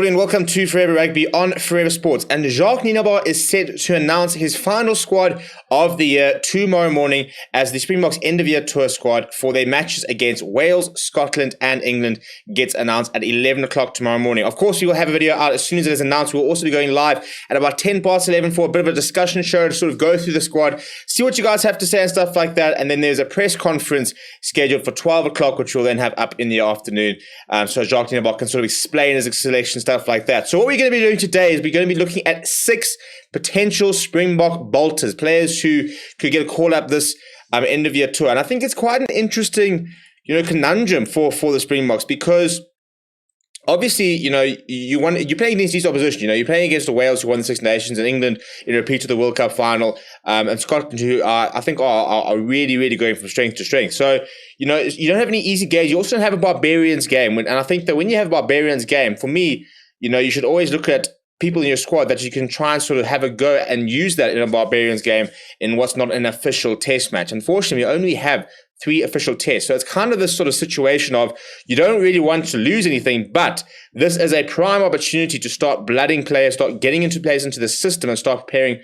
everybody, and welcome to Forever Rugby on Forever Sports. And Jacques Nienaber is set to announce his final squad of the year tomorrow morning as the Springboks end-of-year tour squad for their matches against Wales, Scotland, and England gets announced at 11 o'clock tomorrow morning. Of course, we will have a video out as soon as it is announced. We'll also be going live at about 10 past 11 for a bit of a discussion show to sort of go through the squad, see what you guys have to say and stuff like that. And then there's a press conference scheduled for 12 o'clock, which we'll then have up in the afternoon. So Jacques Nienaber can sort of explain his selection, stuff like that. So what we're going to be doing today is we're going to be looking at 6 potential Springbok bolters, players who could get a call up this end of year tour. And I think it's quite an interesting, conundrum for the Springboks, because obviously, you're playing against each opposition. You're playing against the Wales who won the Six Nations, and England in a repeat of the World Cup final, and Scotland who I think are really, really going from strength to strength. So, you don't have any easy games. You also don't have a Barbarians game. And I think that when you have a Barbarians game, for me, you should always look at people in your squad that you can try and sort of have a go and use that in a Barbarians game in what's not an official test match. Unfortunately, we only have 3 official tests. So it's kind of this sort of situation of you don't really want to lose anything, but this is a prime opportunity to start blooding players, start getting into players into the system and start preparing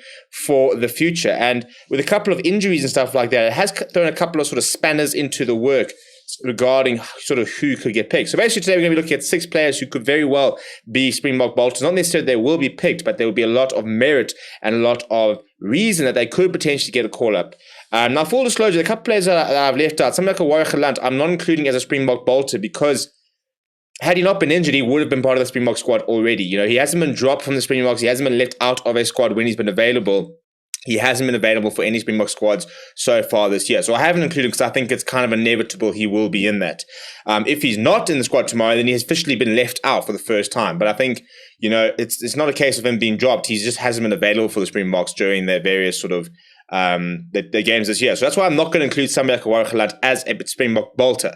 for the future. And with a couple of injuries and stuff like that, it has thrown a couple of sort of spanners into the work regarding sort of who could get picked. So basically today we're going to be looking at 6 players who could very well be Springbok bolters. Not necessarily they will be picked, but there will be a lot of merit and a lot of reason that they could potentially get a call up. Now, full disclosure, the couple of players that I've left out, something like a Warwick Galant, I'm not including as a Springbok bolter because had he not been injured, he would have been part of the Springbok squad already. He hasn't been dropped from the Springboks. He hasn't been left out of a squad when he's been available. He hasn't been available for any Springbok squads so far this year. So I haven't included him because I think it's kind of inevitable he will be in that. If he's not in the squad tomorrow, then he has officially been left out for the first time. But I think, it's not a case of him being dropped. He just hasn't been available for the Springboks during their various sort of the games this year. So that's why I'm not going to include somebody like a Warwick Galant as a Springbok bolter.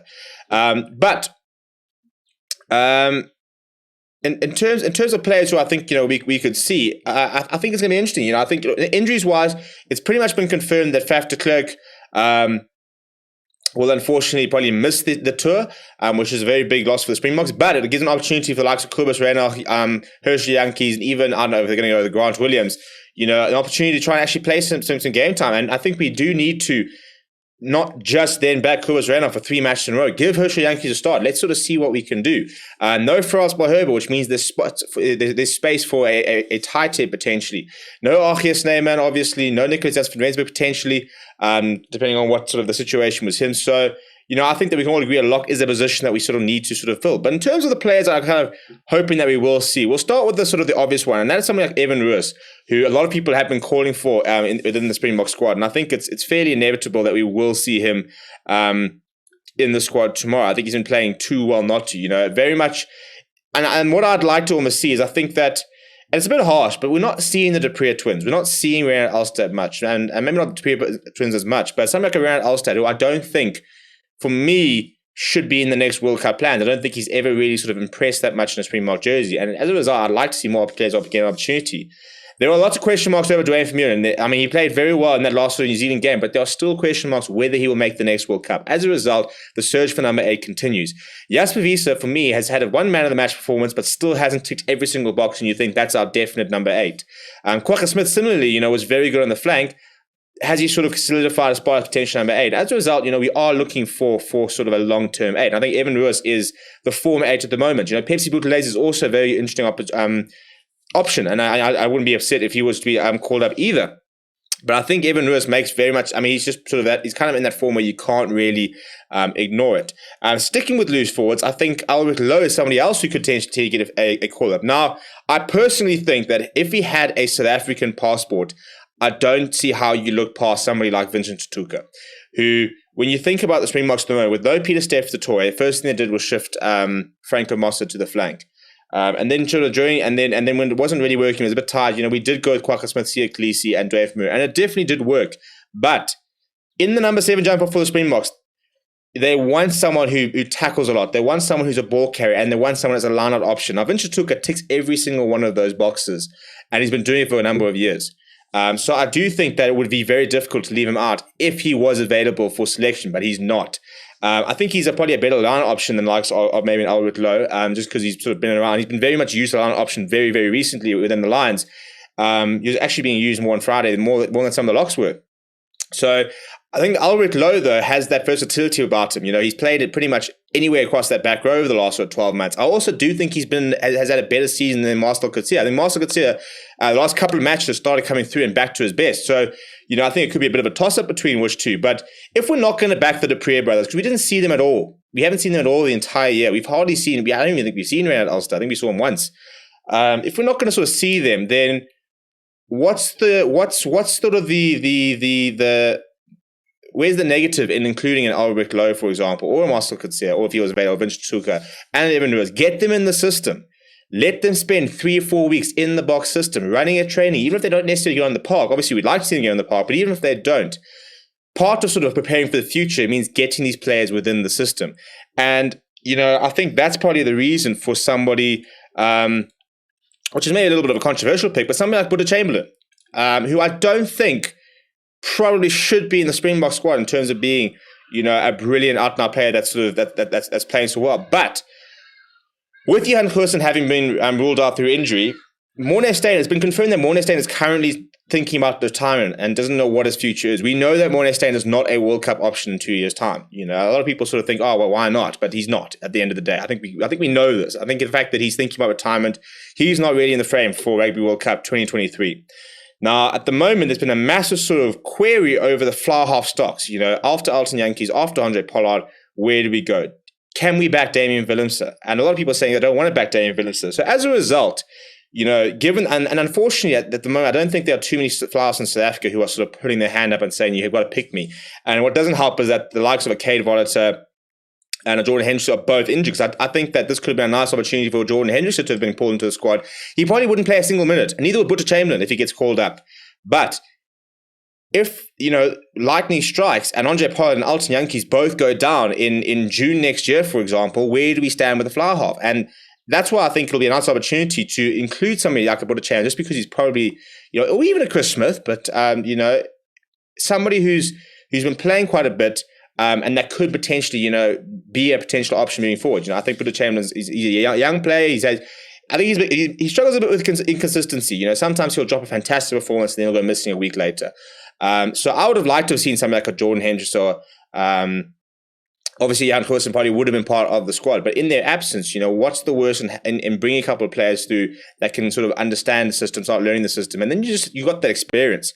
In terms of players who I think we could see, I think it's going to be interesting. I think injuries wise, it's pretty much been confirmed that Faf de Klerk will unfortunately probably miss the tour, which is a very big loss for the Springboks. But it gives an opportunity for the likes of Kobus Reinach, Herschel Yankees, and even I don't know if they're going to go with Grant Williams. An opportunity to try and actually play some game time. And I think we do need to not just then back Kobus Reinach for 3 matches in a row. Give Herschel Yankees a start. Let's sort of see what we can do. No Frans Balherbe, which means there's space for a tight head potentially. No Archies Snyman, obviously. No Nicholas Van Rensburg potentially, depending on what sort of the situation was him. So, I think that we can all agree a lock is a position that we sort of need to sort of fill. But in terms of the players I'm kind of hoping that we will see, we'll start with the sort of the obvious one, and that is something like Evan Ruiz, who a lot of people have been calling for within the Springbok squad. And I think it's fairly inevitable that we will see him in the squad tomorrow. I think he's been playing too well not to, very much. And what I'd like to almost see is I think that, and it's a bit harsh, but we're not seeing the Dupree twins. We're not seeing Ryan Alstad much, and maybe not the Dupree twins as much, but something like a Ryan Alstad, who I don't think, for me, should be in the next World Cup plans. I don't think he's ever really sort of impressed that much in a Springbok jersey. And as a result, I'd like to see more players get an opportunity. There are lots of question marks over Dwayne Vermeulen. I mean, he played very well in that last New Zealand game, but there are still question marks whether he will make the next World Cup. As a result, the search for number 8 continues. Jasper Wiese, for me, has had a one man of the match performance, but still hasn't ticked every single box, and you think that's our definite number 8. Kwagga Smith, similarly, was very good on the flank. Has he sort of solidified a spot as potential number 8? As a result, we are looking for sort of a long-term 8. I think Evan Ruiz is the former 8 at the moment. Pepsi Buthelezi is also a very interesting option, and I wouldn't be upset if he was to be called up either. But I think Evan Ruiz makes very much, he's just sort of that, he's kind of in that form where you can't really ignore it. Sticking with loose forwards, I think Albert Lowe is somebody else who could potentially get a call up. Now, I personally think that if he had a South African passport, I don't see how you look past somebody like Vincent Tutuka, who, when you think about the Springboks at the moment, with no Peter Steff the toy, the first thing they did was shift Franco Mossa to the flank. And then sort of during, and then when it wasn't really working, it was a bit tired. We did go with Kwagga Smith, Siya Kolisi, and Dwayne Vermeulen, and it definitely did work. But in the number 7 jumper for the Springboks, they want someone who tackles a lot. They want someone who's a ball carrier, and they want someone as a line-out option. Now, Vincent Tutuka ticks every single one of those boxes, and he's been doing it for a number of years. So I do think that it would be very difficult to leave him out if he was available for selection, but he's not. I think he's probably a better line option than likes of maybe an Albert Lowe, just because he's sort of been around. He's been very much used to line option very, very recently within the Lions. He was actually being used more on Friday, more than some of the locks were. So I think Albert Lowe, though, has that versatility about him. He's played it pretty much anywhere across that back row over the last 12 months. I also do think has had a better season than Marcel Coetzee. I think Marcel Coetzee, the last couple of matches started coming through and back to his best. So, I think it could be a bit of a toss-up between which two. But if we're not going to back the Dupree brothers, because we didn't see them at all. We haven't seen them at all the entire year. We've hardly seen, I don't even think we've seen Reinhard Ulster. I think we saw him once. If we're not going to sort of see them, then what's sort of the where's the negative in including an Albert Lowe, for example, or a Marcel Coetzee, or if he was available, Vince Tuka, and Evan Ruiz? Get them in the system. Let them spend 3 or 4 weeks in the box system, running a training, even if they don't necessarily go in the park. Obviously, we'd like to see them go in the park, but even if they don't, part of sort of preparing for the future means getting these players within the system. And, I think that's probably the reason for somebody, which is maybe a little bit of a controversial pick, but somebody like Buddha Chamberlain, who I don't think probably should be in the Springbok squad in terms of being, a brilliant out-and-out player that's playing so well. But with Johan Goosen having been ruled out through injury, Morné Steyn, it's been confirmed that Morné Steyn is currently thinking about retirement and doesn't know what his future is. We know that Morné Steyn is not a World Cup option in 2 years' time. A lot of people sort of think, oh, well, why not? But he's not at the end of the day. I think we know this. I think the fact that he's thinking about retirement, he's not really in the frame for Rugby World Cup 2023. Now, at the moment, there's been a massive sort of query over the flower half stocks. After Alton Yankees, after Andre Pollard, where do we go? Can we back Damian Willemse? And a lot of people are saying they don't want to back Damian Willemse. So as a result, given, and unfortunately at the moment, I don't think there are too many flowers in South Africa who are sort of putting their hand up and saying, you've got to pick me. And what doesn't help is that the likes of a Cade Voliter and a Jordan Henderson are both injured. Because I think that this could have been a nice opportunity for Jordan Henderson to have been pulled into the squad. He probably wouldn't play a single minute, and neither would Buddha Chamberlain if he gets called up. But if, lightning strikes and Andre Pollard and Alton Yankees both go down in June next year, for example, where do we stand with the flower half? And that's why I think it'll be a nice opportunity to include somebody like a Buddha Chamberlain, just because he's probably, or even a Chris Smith, but, somebody who's been playing quite a bit, and that could potentially, be a potential option moving forward. I think Buddha Chamberlain is a young player. I think he struggles a bit with inconsistency. Sometimes he'll drop a fantastic performance and then he'll go missing a week later. So I would have liked to have seen something like a Jordan Henderson or obviously Jan Goosen probably would have been part of the squad. But in their absence, what's the worst in bringing a couple of players through that can sort of understand the system, start learning the system, and then you got that experience.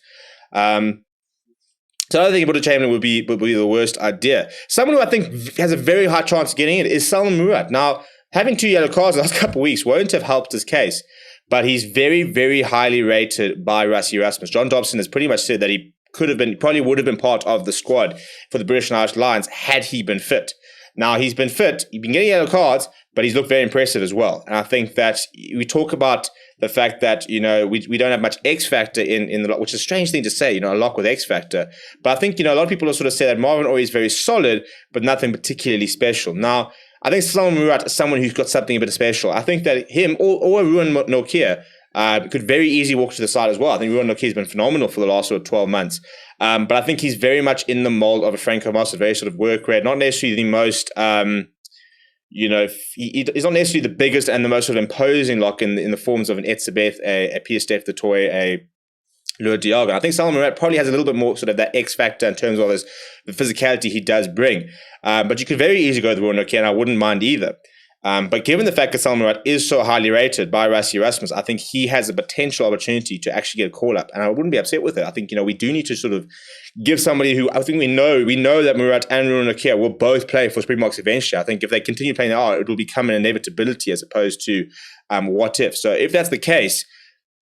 So I don't think Buddha Chamberlain would be the worst idea. Someone who I think has a very high chance of getting it is Salman Murat. Now, having 2 yellow cards the last couple of weeks won't have helped his case, but he's very, very highly rated by Rassie Erasmus. John Dobson has pretty much said that he probably would have been part of the squad for the British and Irish Lions had he been fit. Now, he's been fit, he's been getting yellow cards, but he's looked very impressive as well. And I think that we talk about the fact that, we don't have much X factor in the lock, which is a strange thing to say, a lock with X factor. But I think, a lot of people will sort of say that Marvin Orie is very solid, but nothing particularly special. Now, I think Salman Murat is someone who's got something a bit special. I think that him or Ruan Nokia could very easily walk to the side as well. I think Ruan Nokia has been phenomenal for the last sort of 12 months. But I think he's very much in the mold of a Franco Moss, very sort of work rate, not necessarily the most, he's not necessarily the biggest and the most sort of imposing lock in the forms of an Etzebeth, a Pierre Steph de Toy, a Lua Diago. I think Salman Murat probably has a little bit more sort of that X factor in terms of the physicality he does bring. But you could very easily go with Ruan Nokia, and I wouldn't mind either. But given the fact that Salman Murat is so highly rated by Rassie Erasmus, I think he has a potential opportunity to actually get a call up, and I wouldn't be upset with it. I think we do need to sort of give somebody who I think we know that Murat and Ruan Nokia will both play for Springboks eventually. I think if they continue playing it will become an inevitability as opposed to what if. So if that's the case,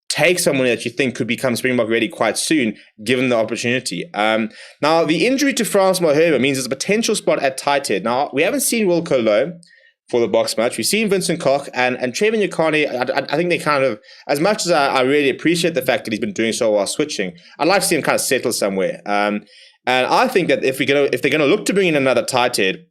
take someone that you think could become Springbok ready quite soon, given the opportunity. Now, the injury to Frans Malherbe means there's a potential spot at tight head. Now, we haven't seen Wilco Lowe for the box match. We've seen Vincent Koch and Trevin Yokane. I think they kind of, as much as I really appreciate the fact that he's been doing so while switching, I'd like to see him kind of settle somewhere. And I think that if they're going to look to bring in another tight head,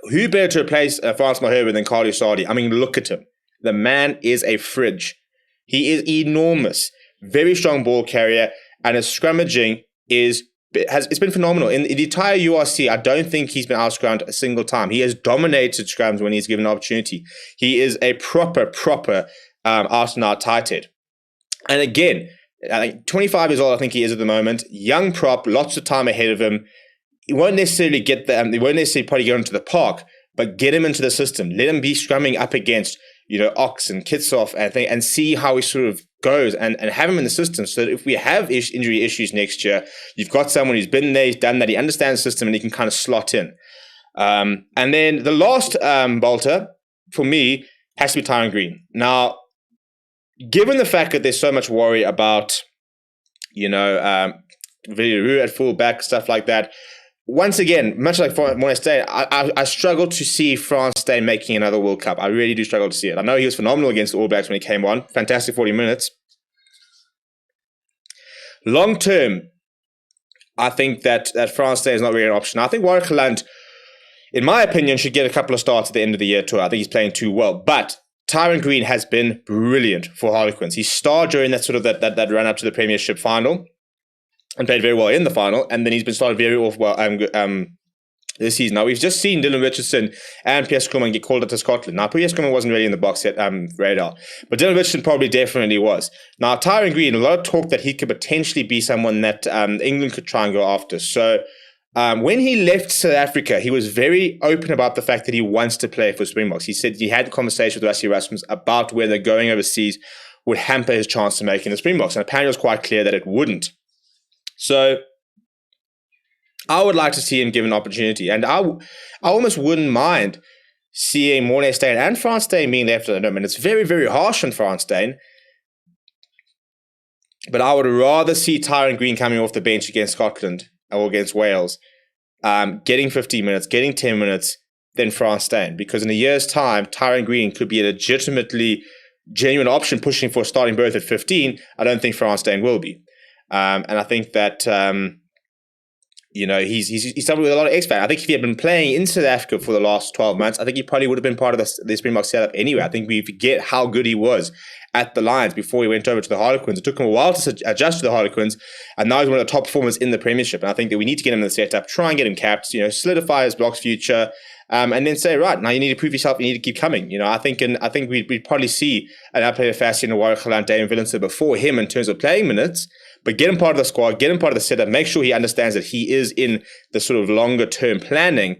who better to replace Frans Malherbe than Carly Sardi? I mean, look at him. The man is a fridge. He is enormous, very strong ball carrier, and his scrummaging is it's been phenomenal. In the entire URC, I don't think he's been out-scrummed a single time. He has dominated scrums when he's given an opportunity. He is a proper out-and-out tight head. And again, I think 25 years old, I think he is at the moment. Young prop, lots of time ahead of him. He won't necessarily he won't necessarily probably get into the park, but get him into the system. Let him be scrumming up against, Ox and Kitsoff and see how he sort of goes and have him in the system so that if we have injury issues next year, you've got someone who's been there, he's done that, he understands the system, and he can kind of slot in. And then the last bolter, for me, has to be Tyron Green. Now, given the fact that there's so much worry about, Ruiz at fullback, stuff like that, once again, much like Monet State, I struggle to see France State making another World Cup. I really do struggle to see it. I know he was phenomenal against the All Blacks when he came on. Fantastic 40 minutes. Long term, I think that France State is not really an option. I think Warwick Gelant, in my opinion, should get a couple of starts at the end of the year tour. I think he's playing too well. But Tyron Green has been brilliant for Harlequins. He starred during that sort of that run up to the Premiership final and played very well in the final, and then he's been started very well this season. Now, we've just seen Dylan Richardson and Pierre Schoeman get called up to Scotland. Now, Pierre Schoeman wasn't really in the box set radar, but Dylan Richardson probably definitely was. Now, Tyron Green, a lot of talk that he could potentially be someone that England could try and go after. So, when he left South Africa, he was very open about the fact that he wants to play for Springboks. He said he had a conversation with Rassie Erasmus about whether going overseas would hamper his chance to making the Springboks, and apparently it was quite clear that it wouldn't. So I would like to see him given an opportunity. And I almost wouldn't mind seeing Mornay Steyn and Frans Steyn being left at the moment. It's very, very harsh on Frans Steyn. But I would rather see Tyron Green coming off the bench against Scotland or against Wales, getting 15 minutes, getting 10 minutes, than Frans Steyn. Because in a year's time, Tyron Green could be a legitimately genuine option pushing for a starting berth at 15. I don't think Frans Steyn will be. And I think that, he's somebody with a lot of X-factor. I think if he had been playing in South Africa for the last 12 months, I think he probably would have been part of the Springbok setup anyway. I think we forget how good he was at the Lions before he went over to the Harlequins. It took him a while to adjust to the Harlequins, and now he's one of the top performers in the Premiership. And I think that we need to get him in the setup, try and get him capped, solidify his block's future, and then say, right, now you need to prove yourself, you need to keep coming. I think we'd probably see an outplayer Fassi and a Warwick Gelant, Damian Willemse before him in terms of playing minutes. But get him part of the squad, get him part of the setup, make sure he understands that he is in the sort of longer term planning,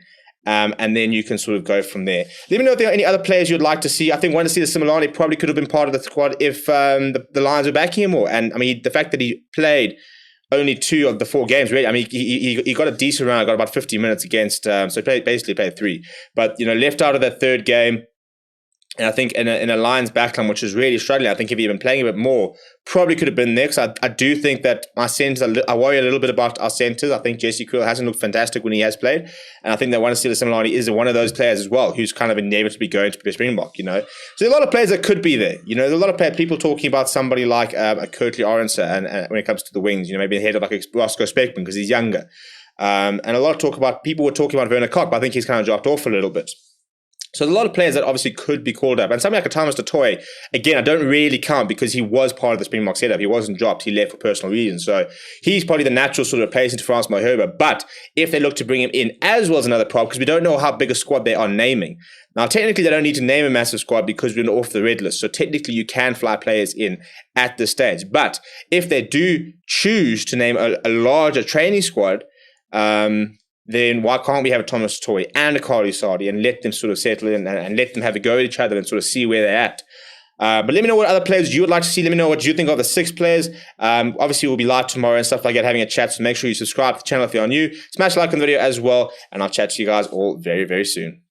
and then you can sort of go from there. Let me know if there are any other players you'd like to see. I think one to see the Similani probably could have been part of the squad if the Lions were backing him more. And I mean, the fact that he played only 2 of the 4 games, really, I mean, he got a decent round, got about 50 minutes against, so he basically played 3. But, left out of that 3rd game. And I think in a Lions backline, which is really struggling, I think if he'd been playing a bit more, probably could have been there. Because I do think that my centers, I worry a little bit about our centers. I think Jesse Kriel hasn't looked fantastic when he has played. And I think that Wanasila Similani is one of those players as well, who's kind of inevitably going to be a Springbok, So there are a lot of players that could be there. There's a lot of people talking about somebody like a Kurtley Orense and when it comes to the wings, maybe ahead of like a Roscoe Speckman because he's younger. And a lot of people were talking about Werner Koch, but I think he's kind of dropped off a little bit. So there's a lot of players that obviously could be called up. And something like a Thomas du Toit, again, I don't really count because he was part of the Springbok setup. He wasn't dropped. He left for personal reasons. So he's probably the natural sort of replacement to Frans Malherbe. But if they look to bring him in as well as another prop, because we don't know how big a squad they are naming. Now, technically, they don't need to name a massive squad because we're off the red list. So technically, you can fly players in at this stage. But if they do choose to name a larger training squad, then why can't we have a Thomas Toy and a Carly Sardi and let them sort of settle in and let them have a go at each other and sort of see where they're at. But let me know what other players you would like to see. Let me know what you think of the 6 players. Obviously, we'll be live tomorrow and stuff like that, having a chat. So make sure you subscribe to the channel if you're new. Smash a like on the video as well. And I'll chat to you guys all very, very soon.